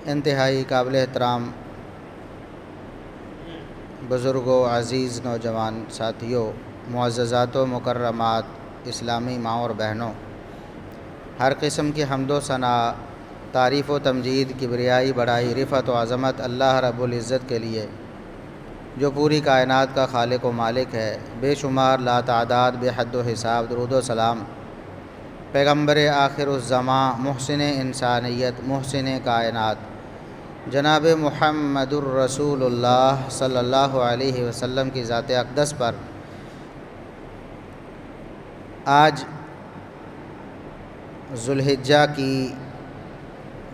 انتہائی قابل احترام بزرگوں، عزیز نوجوان ساتھیوں، معززات و مکرمات، اسلامی ماں اور بہنوں، ہر قسم کی حمد و ثنا، تعریف و تمجید، کبریائی، بڑائی، رفعت و عظمت اللہ رب العزت کے لیے جو پوری کائنات کا خالق و مالک ہے۔ بے شمار لا تعداد بے حد و حساب درود و سلام پیغمبر آخر الزماں، محسن انسانیت، محسن کائنات، جناب محمد الرسول اللہ صلی اللہ علیہ وسلم کی ذات اقدس پر آج ذوالحجہ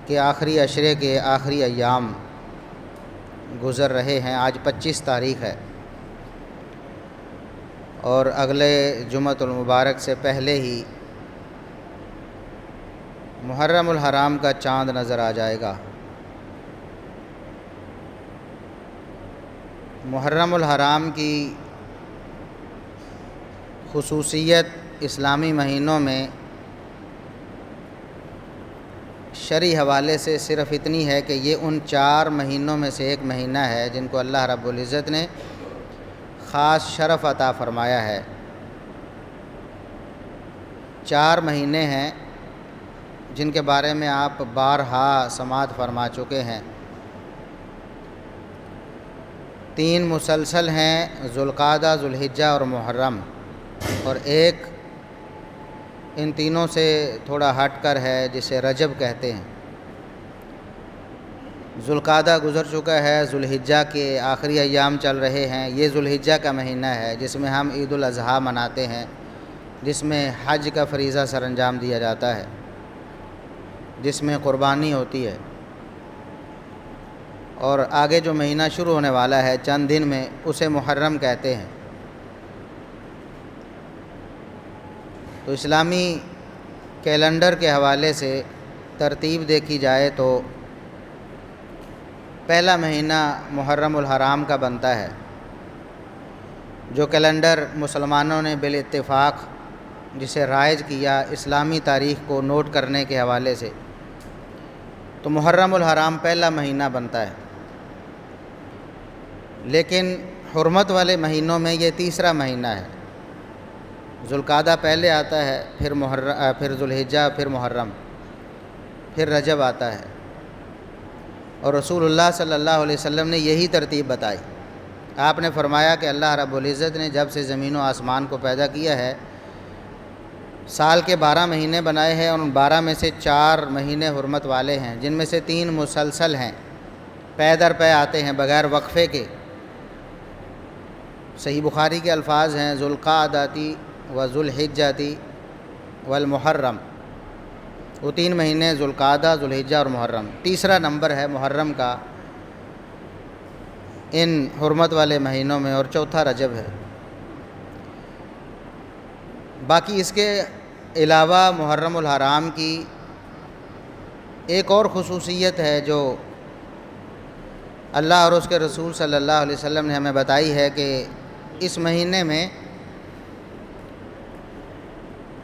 کے آخری عشرے کے آخری ایام گزر رہے ہیں۔ آج 25 تاریخ ہے اور اگلے جمعۃ المبارک سے پہلے ہی محرم الحرام کا چاند نظر آ جائے گا۔ محرم الحرام کی خصوصیت اسلامی مہینوں میں شرعی حوالے سے صرف اتنی ہے کہ یہ ان 4 مہینوں میں سے ایک مہینہ ہے جن کو اللہ رب العزت نے خاص شرف عطا فرمایا ہے۔ 4 مہینے ہیں جن کے بارے میں آپ بارہا سماعت فرما چکے ہیں۔ 3 مسلسل ہیں، ذوالقعدہ، ذوالحجہ اور محرم، اور ایک ان تینوں سے تھوڑا ہٹ کر ہے جسے رجب کہتے ہیں۔ ذوالقعدہ گزر چکا ہے، ذوالحجہ کے آخری ایام چل رہے ہیں۔ یہ ذوالحجہ کا مہینہ ہے جس میں ہم عید الاضحیٰ مناتے ہیں، جس میں حج کا فریضہ سر انجام دیا جاتا ہے، جس میں قربانی ہوتی ہے، اور آگے جو مہینہ شروع ہونے والا ہے چند دن میں اسے محرم کہتے ہیں۔ تو اسلامی کیلنڈر کے حوالے سے ترتیب دیکھی جائے تو پہلا مہینہ محرم الحرام کا بنتا ہے، جو کیلنڈر مسلمانوں نے بالاتفاق جسے رائج کیا اسلامی تاریخ کو نوٹ کرنے کے حوالے سے، تو محرم الحرام پہلا مہینہ بنتا ہے۔ لیکن حرمت والے مہینوں میں یہ تیسرا مہینہ ہے۔ ذوالقعدہ پہلے آتا ہے، پھر ذوالحجہ، پھر محرم، پھر رجب آتا ہے، اور رسول اللہ صلی اللہ علیہ وسلم نے یہی ترتیب بتائی۔ آپ نے فرمایا کہ اللہ رب العزت نے جب سے زمین و آسمان کو پیدا کیا ہے، سال کے 12 مہینے بنائے ہیں، اور ان 12 میں سے 4 مہینے حرمت والے ہیں، جن میں سے 3 مسلسل ہیں، پے در پے آتے ہیں بغیر وقفے کے۔ صحیح بخاری کے الفاظ ہیں، ذوالقعدۃ و ذوالحجۃ والمحرم۔ وہ 3 مہینے ذوالقعدہ، ذوالحجہ اور محرم۔ تیسرا نمبر ہے محرم کا ان حرمت والے مہینوں میں، اور چوتھا رجب ہے۔ باقی اس کے علاوہ محرم الحرام کی ایک اور خصوصیت ہے جو اللہ اور اس کے رسول صلی اللہ علیہ وسلم نے ہمیں بتائی ہے کہ اس مہینے میں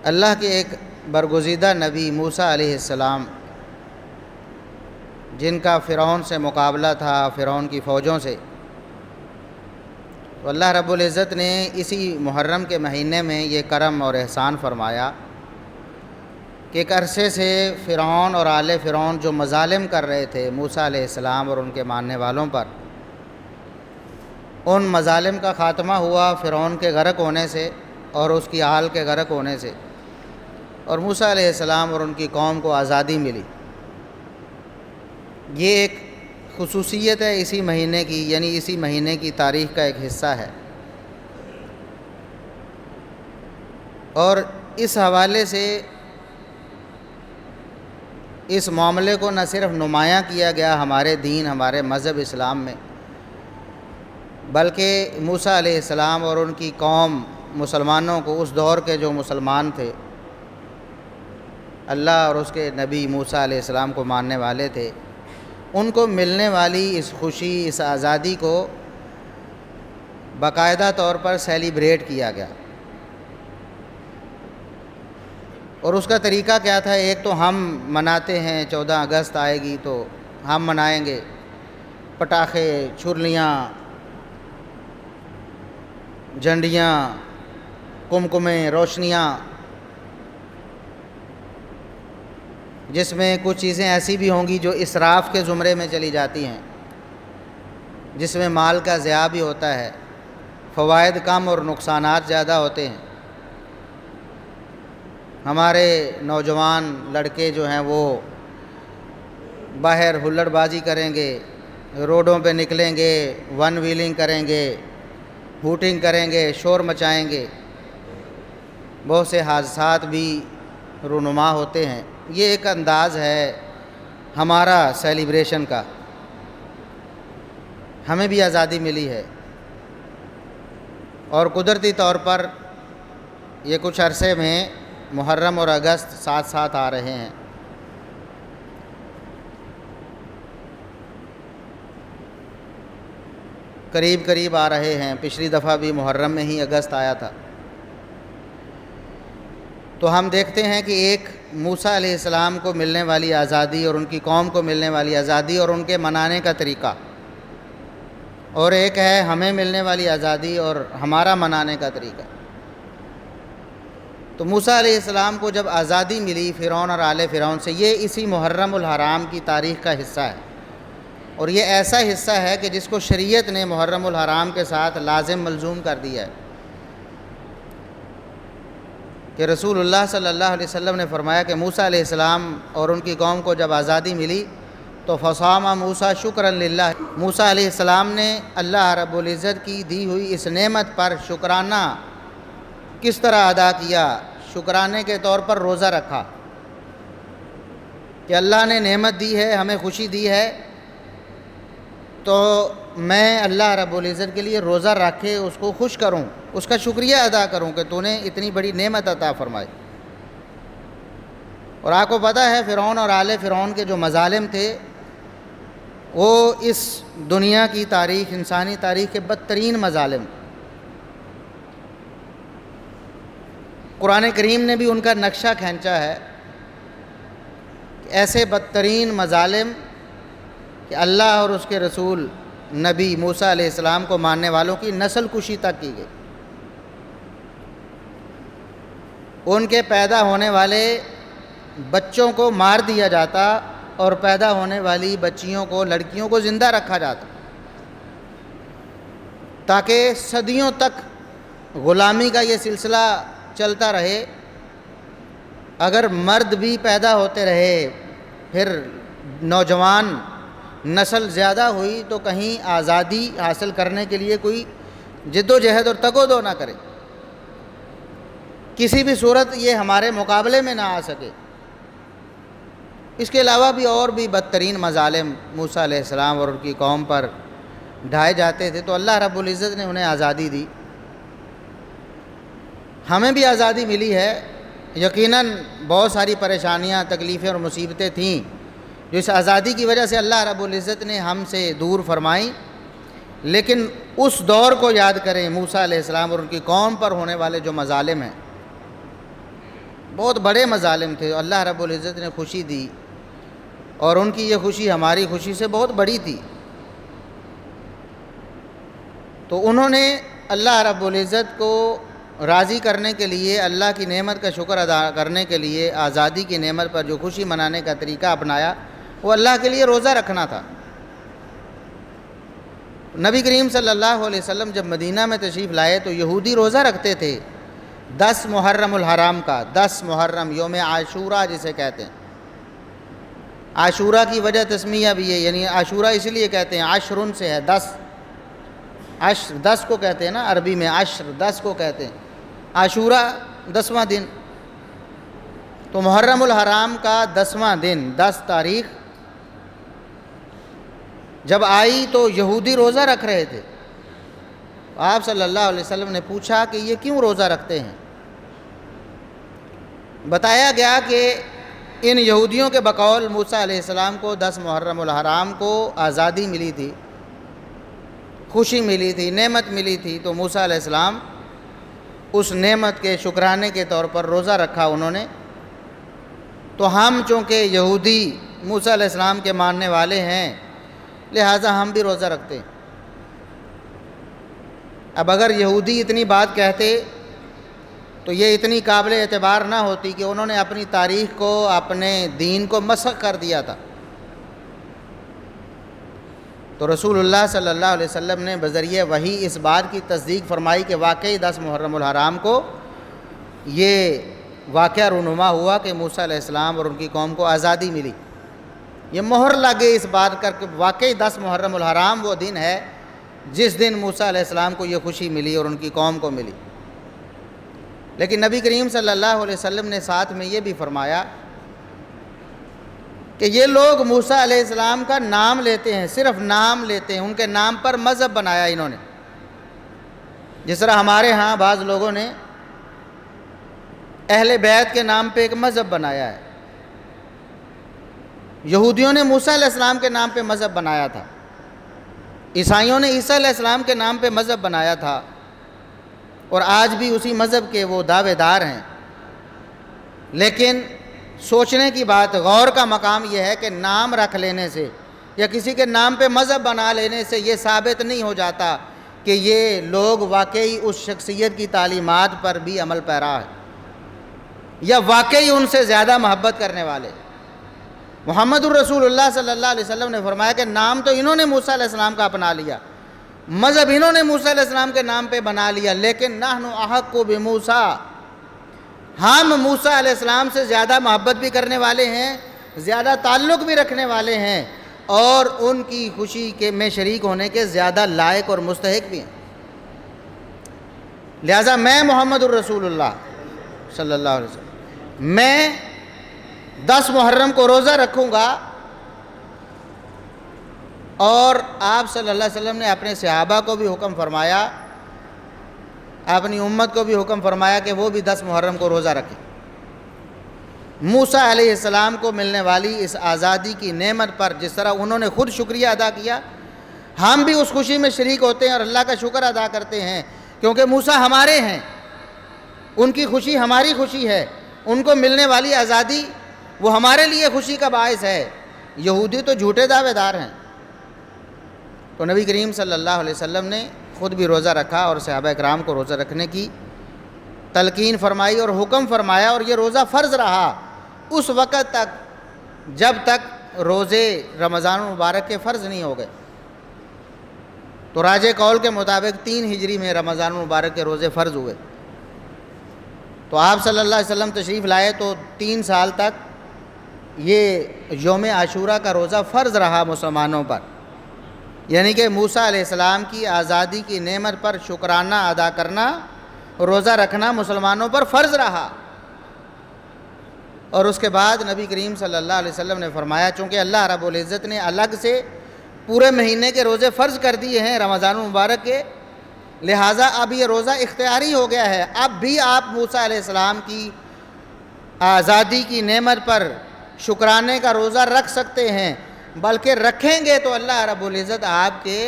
اللہ کے ایک برگزیدہ نبی موسیٰ علیہ السلام، جن کا فرعون سے مقابلہ تھا، فرعون کی فوجوں سے، تو اللہ رب العزت نے اسی محرم کے مہینے میں یہ کرم اور احسان فرمایا کہ ایک عرصے سے فرعون اور آل فرعون جو مظالم کر رہے تھے موسیٰ علیہ السلام اور ان کے ماننے والوں پر، ان مظالم کا خاتمہ ہوا فرعون کے غرق ہونے سے اور اس کی آل کے غرق ہونے سے، اور موسیٰ علیہ السلام اور ان کی قوم کو آزادی ملی۔ یہ ایک خصوصیت ہے اسی مہینے کی، یعنی اسی مہینے کی تاریخ کا ایک حصہ ہے، اور اس حوالے سے اس معاملے کو نہ صرف نمایاں کیا گیا ہمارے دین، ہمارے مذہب اسلام میں، بلکہ موسیٰ علیہ السلام اور ان کی قوم مسلمانوں کو، اس دور کے جو مسلمان تھے، اللہ اور اس کے نبی موسیٰ علیہ السلام کو ماننے والے تھے، ان کو ملنے والی اس خوشی، اس آزادی کو باقاعدہ طور پر سیلیبریٹ کیا گیا۔ اور اس کا طریقہ کیا تھا؟ ایک تو ہم مناتے ہیں 14 اگست آئے گی تو ہم منائیں گے، پٹاخے، چھرلیاں، جھنڈیاں، کمکمیں، روشنیاں، جس میں کچھ چیزیں ایسی بھی ہوں گی جو اسراف کے زمرے میں چلی جاتی ہیں، جس میں مال کا ضیاع بھی ہوتا ہے، فوائد کم اور نقصانات زیادہ ہوتے ہیں۔ ہمارے نوجوان لڑکے جو ہیں وہ باہر ہلڑ بازی کریں گے، روڈوں پہ نکلیں گے، ون ویلنگ کریں گے، ہوٹنگ کریں گے، شور مچائیں گے، بہت سے حادثات بھی رونما ہوتے ہیں۔ یہ ایک انداز ہے ہمارا سیلیبریشن کا۔ ہمیں بھی آزادی ملی ہے، اور قدرتی طور پر یہ کچھ عرصے میں محرم اور اگست ساتھ ساتھ آ رہے ہیں۔ قریب قریب آ رہے ہیں۔ پچھلی دفعہ بھی محرم میں ہی اگست آیا تھا۔ تو ہم دیکھتے ہیں کہ ایک موسیٰ علیہ السلام کو ملنے والی آزادی اور ان کی قوم کو ملنے والی آزادی اور ان کے منانے کا طریقہ، اور ایک ہے ہمیں ملنے والی آزادی اور ہمارا منانے کا طریقہ۔ تو موسیٰ علیہ السلام کو جب آزادی ملی فرعون اور آل فرعون سے، یہ اسی محرم الحرام کی تاریخ کا حصہ ہے، اور یہ ایسا حصہ ہے کہ جس کو شریعت نے محرم الحرام کے ساتھ لازم ملزوم کر دیا ہے، کہ رسول اللہ صلی اللہ علیہ وسلم نے فرمایا کہ موسیٰ علیہ السلام اور ان کی قوم کو جب آزادی ملی تو فصام موسیٰ شکرا للہ، موسیٰ علیہ السلام نے اللہ رب العزت کی دی ہوئی اس نعمت پر شکرانہ کس طرح ادا کیا؟ شکرانے کے طور پر روزہ رکھا، کہ اللہ نے نعمت دی ہے، ہمیں خوشی دی ہے، تو میں اللہ رب العزت کے لیے روزہ رکھ کے اس کو خوش کروں، اس کا شکریہ ادا کروں کہ تو نے اتنی بڑی نعمت عطا فرمائی۔ اور آپ کو پتہ ہے فرعون اور آل فرعون کے جو مظالم تھے، وہ اس دنیا کی تاریخ، انسانی تاریخ کے بدترین مظالم۔ قرآن کریم نے بھی ان کا نقشہ کھینچا ہے، ایسے بدترین مظالم کہ اللہ اور اس کے رسول نبی موسیٰ علیہ السلام کو ماننے والوں کی نسل کشی تک کی گئی۔ ان کے پیدا ہونے والے بچوں کو مار دیا جاتا اور پیدا ہونے والی بچیوں کو، لڑکیوں کو زندہ رکھا جاتا، تاکہ صدیوں تک غلامی کا یہ سلسلہ چلتا رہے۔ اگر مرد بھی پیدا ہوتے رہے، پھر نوجوان نسل زیادہ ہوئی تو کہیں آزادی حاصل کرنے کے لیے کوئی جد و جہد اور تگ و دو نہ کرے، کسی بھی صورت یہ ہمارے مقابلے میں نہ آ سکے۔ اس کے علاوہ بھی اور بھی بدترین مظالم موسیٰ علیہ السلام اور ان کی قوم پر ڈھائے جاتے تھے، تو اللہ رب العزت نے انہیں آزادی دی۔ ہمیں بھی آزادی ملی ہے، یقیناً بہت ساری پریشانیاں، تکلیفیں اور مصیبتیں تھیں جو اس آزادی کی وجہ سے اللہ رب العزت نے ہم سے دور فرمائیں، لیکن اس دور کو یاد کریں، موسیٰ علیہ السلام اور ان کی قوم پر ہونے والے جو مظالم ہیں، بہت بڑے مظالم تھے۔ اللہ رب العزت نے خوشی دی، اور ان کی یہ خوشی ہماری خوشی سے بہت بڑی تھی۔ تو انہوں نے اللہ رب العزت کو راضی کرنے کے لیے، اللہ کی نعمت کا شکر ادا کرنے کے لیے، آزادی کی نعمت پر جو خوشی منانے کا طریقہ اپنایا وہ اللہ کے لیے روزہ رکھنا تھا۔ نبی کریم صلی اللہ علیہ وسلم جب مدینہ میں تشریف لائے تو یہودی روزہ رکھتے تھے 10 محرم الحرام کا، 10 محرم، یوم عاشورہ جسے کہتے ہیں۔ عاشورہ کی وجہ تسمیہ بھی ہے، یعنی عاشورہ اس لیے کہتے ہیں، عشرن سے ہے، 10، عشر 10 کو کہتے ہیں نا عربی میں، عشر 10 کو کہتے ہیں، عاشورہ 10واں دن۔ تو محرم الحرام کا 10واں دن، 10 تاریخ جب آئی تو یہودی روزہ رکھ رہے تھے۔ آپ صلی اللہ علیہ وسلم نے پوچھا کہ یہ کیوں روزہ رکھتے ہیں؟ بتایا گیا کہ ان یہودیوں کے بقول موسیٰ علیہ السلام کو 10 محرم الحرام کو آزادی ملی تھی، خوشی ملی تھی، نعمت ملی تھی، تو موسیٰ علیہ السلام اس نعمت کے شکرانے کے طور پر روزہ رکھا انہوں نے۔ تو ہم چونکہ یہودی موسیٰ علیہ السلام کے ماننے والے ہیں، لہٰذا ہم بھی روزہ رکھتے ہیں۔ اب اگر یہودی اتنی بات کہتے تو یہ اتنی قابل اعتبار نہ ہوتی کہ انہوں نے اپنی تاریخ کو، اپنے دین کو مسخ کر دیا تھا۔ تو رسول اللہ صلی اللہ علیہ وسلم نے بذریعہ وحی اس بات کی تصدیق فرمائی کہ واقعی 10 محرم الحرام کو یہ واقعہ رونما ہوا کہ موسیٰ علیہ السلام اور ان کی قوم کو آزادی ملی۔ یہ مہر لگے اس بات کر کے واقعی 10 محرم الحرام وہ دن ہے جس دن موسیٰ علیہ السلام کو یہ خوشی ملی اور ان کی قوم کو ملی۔ لیکن نبی کریم صلی اللہ علیہ وسلم نے ساتھ میں یہ بھی فرمایا کہ یہ لوگ موسیٰ علیہ السلام کا نام لیتے ہیں، صرف نام لیتے ہیں، ان کے نام پر مذہب بنایا انہوں نے، جس طرح ہمارے ہاں بعض لوگوں نے اہل بیت کے نام پہ ایک مذہب بنایا ہے۔ یہودیوں نے موسیٰ علیہ السلام کے نام پہ مذہب بنایا تھا، عیسائیوں نے عیسیٰ علیہ السلام کے نام پہ مذہب بنایا تھا، اور آج بھی اسی مذہب کے وہ دعوے دار ہیں۔ لیکن سوچنے کی بات، غور کا مقام یہ ہے کہ نام رکھ لینے سے یا کسی کے نام پہ مذہب بنا لینے سے یہ ثابت نہیں ہو جاتا کہ یہ لوگ واقعی اس شخصیت کی تعلیمات پر بھی عمل پیرا ہے یا واقعی ان سے زیادہ محبت کرنے والے۔ محمد الرسول اللہ صلی اللہ علیہ وسلم نے فرمایا کہ نام تو انہوں نے موسیٰ علیہ السلام کا اپنا لیا، مذہب انہوں نے موسیٰ علیہ السلام کے نام پہ بنا لیا، لیکن نحن احق بموسیٰ، ہم موسیٰ علیہ السلام سے زیادہ محبت بھی کرنے والے ہیں، زیادہ تعلق بھی رکھنے والے ہیں، اور ان کی خوشی کے میں شریک ہونے کے زیادہ لائق اور مستحق بھی ہیں۔ لہٰذا میں محمد الرسول اللہ صلی اللہ علیہ وسلم، میں 10 محرم کو روزہ رکھوں گا، اور آپ صلی اللہ علیہ وسلم نے اپنے صحابہ کو بھی حکم فرمایا، اپنی امت کو بھی حکم فرمایا کہ وہ بھی 10 محرم کو روزہ رکھیں۔ موسیٰ علیہ السلام کو ملنے والی اس آزادی کی نعمت پر جس طرح انہوں نے خود شکریہ ادا کیا، ہم بھی اس خوشی میں شریک ہوتے ہیں اور اللہ کا شکر ادا کرتے ہیں، کیونکہ موسیٰ ہمارے ہیں، ان کی خوشی ہماری خوشی ہے، ان کو ملنے والی آزادی وہ ہمارے لیے خوشی کا باعث ہے۔ یہودی تو جھوٹے دعوے دار ہیں۔ تو نبی کریم صلی اللہ علیہ وسلم نے خود بھی روزہ رکھا اور صحابہ کرام کو روزہ رکھنے کی تلقین فرمائی اور حکم فرمایا، اور یہ روزہ فرض رہا اس وقت تک جب تک روزے رمضان المبارک کے فرض نہیں ہو گئے۔ تو راجح قول کے مطابق 3 ہجری میں رمضان المبارک کے روزے فرض ہوئے۔ تو آپ صلی اللہ علیہ وسلم تشریف لائے تو 3 سال تک یہ یوم عاشورہ کا روزہ فرض رہا مسلمانوں پر، یعنی کہ موسیٰ علیہ السلام کی آزادی کی نعمت پر شکرانہ ادا کرنا، روزہ رکھنا مسلمانوں پر فرض رہا۔ اور اس کے بعد نبی کریم صلی اللہ علیہ وسلم نے فرمایا، چونکہ اللہ رب العزت نے الگ سے پورے مہینے کے روزے فرض کر دیے ہیں رمضان المبارک کے، لہٰذا اب یہ روزہ اختیاری ہو گیا ہے، اب بھی آپ موسیٰ علیہ السلام کی آزادی کی نعمت پر شکرانے کا روزہ رکھ سکتے ہیں، بلکہ رکھیں گے تو اللہ رب العزت آپ کے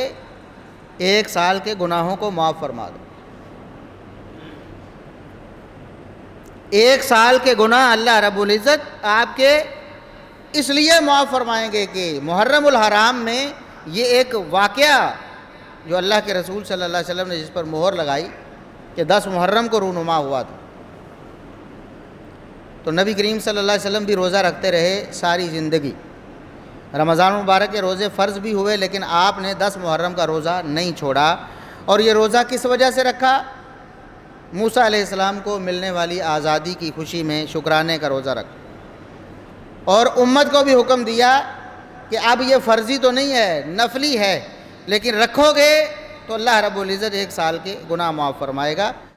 1 سال کے گناہوں کو معاف فرما دے۔ 1 سال کے گناہ اللہ رب العزت آپ کے اس لیے معاف فرمائیں گے کہ محرم الحرام میں یہ ایک واقعہ جو اللہ کے رسول صلی اللہ علیہ وسلم نے جس پر مہر لگائی کہ 10 محرم کو رونما ہوا تھا۔ تو نبی کریم صلی اللہ علیہ وسلم بھی روزہ رکھتے رہے ساری زندگی۔ رمضان مبارک کے روزے فرض بھی ہوئے، لیکن آپ نے 10 محرم کا روزہ نہیں چھوڑا۔ اور یہ روزہ کس وجہ سے رکھا؟ موسیٰ علیہ السلام کو ملنے والی آزادی کی خوشی میں شکرانے کا روزہ رکھا، اور امت کو بھی حکم دیا کہ اب یہ فرضی تو نہیں ہے، نفلی ہے، لیکن رکھو گے تو اللہ رب العزت 1 سال کے گناہ معاف فرمائے گا۔